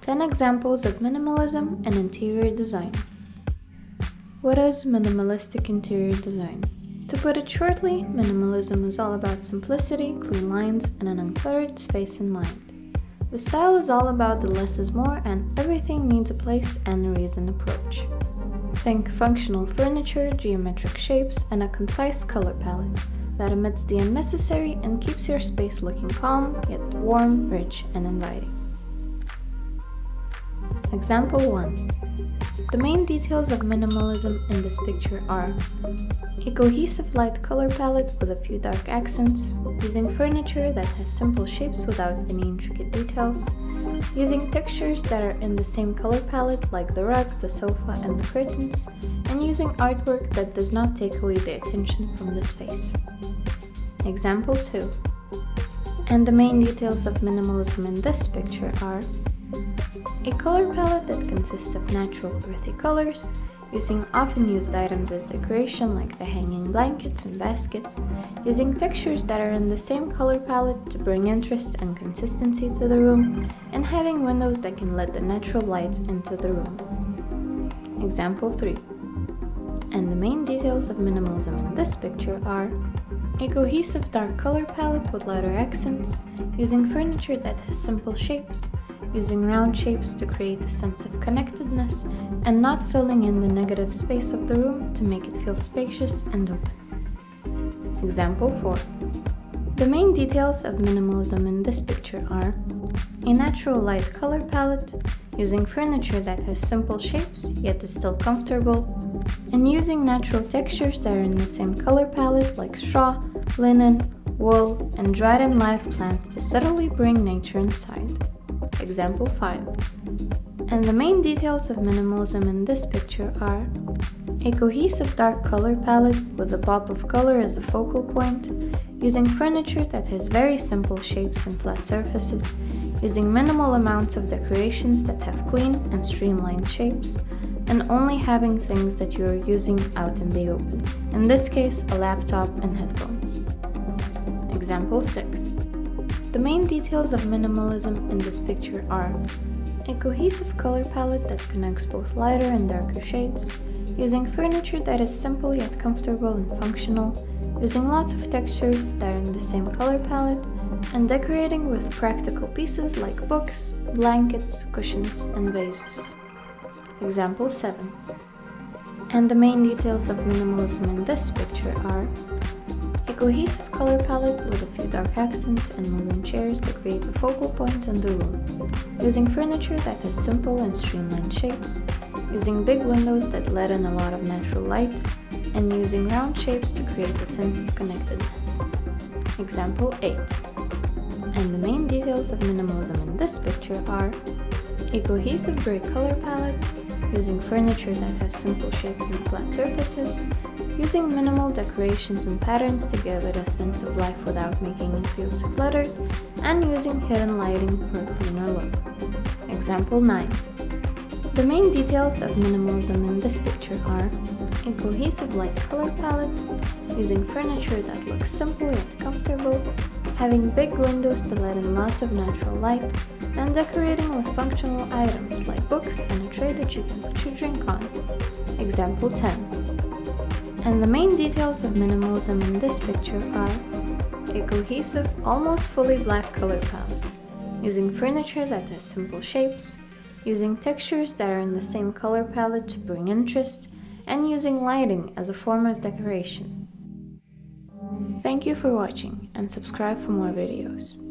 10 examples of minimalism in interior design. What is minimalistic interior design? To put it shortly, minimalism is all about simplicity, clean lines, and an uncluttered space in mind. The style is all about the less is more and everything needs a place and a reason approach. Think functional furniture, geometric shapes, and a concise color palette that omits the unnecessary and keeps your space looking calm, yet warm, rich, and inviting. Example 1. The main details of minimalism in this picture are a cohesive light color palette with a few dark accents, using furniture that has simple shapes without any intricate details, using textures that are in the same color palette like the rug, the sofa, and the curtains, and using artwork that does not take away the attention from the space. Example 2. And the main details of minimalism in this picture are a color palette that consists of natural earthy colors, using often used items as decoration like the hanging blankets and baskets, using textures that are in the same color palette to bring interest and consistency to the room, and having windows that can let the natural light into the room. Example 3. And the main details of minimalism in this picture are a cohesive dark color palette with lighter accents, using furniture that has simple shapes, using round shapes to create a sense of connectedness, and not filling in the negative space of the room to make it feel spacious and open. Example 4. The main details of minimalism in this picture are a natural light color palette, using furniture that has simple shapes yet is still comfortable, and using natural textures that are in the same color palette like straw, linen, wool, and dried and live plants to subtly bring nature inside. Example 5. And the main details of minimalism in this picture are a cohesive dark color palette with a pop of color as a focal point, using furniture that has very simple shapes and flat surfaces, using minimal amounts of decorations that have clean and streamlined shapes, and only having things that you are using out in the open, in this case a laptop and headphones. Example 6. The main details of minimalism in this picture are a cohesive color palette that connects both lighter and darker shades, using furniture that is simple yet comfortable and functional, using lots of textures that are in the same color palette, and decorating with practical pieces like books, blankets, cushions, and vases. Example 7. And the main details of minimalism in this picture are a cohesive color palette with a few dark accents and moving chairs to create a focal point in the room, using furniture that has simple and streamlined shapes, using big windows that let in a lot of natural light, and using round shapes to create a sense of connectedness. Example 8. And the main details of minimalism in this picture are a cohesive gray color palette, using furniture that has simple shapes and flat surfaces, using minimal decorations and patterns to give it a sense of life without making it feel too cluttered, and using hidden lighting for a cleaner look. Example 9. The main details of minimalism in this picture are a cohesive light color palette, using furniture that looks simple yet comfortable, having big windows to let in lots of natural light, and decorating with functional items like books and a tray that you can put your drink on. Example 10. And the main details of minimalism in this picture are a cohesive, almost fully black color palette, using furniture that has simple shapes, using textures that are in the same color palette to bring interest, and using lighting as a form of decoration. Thank you for watching, and subscribe for more videos.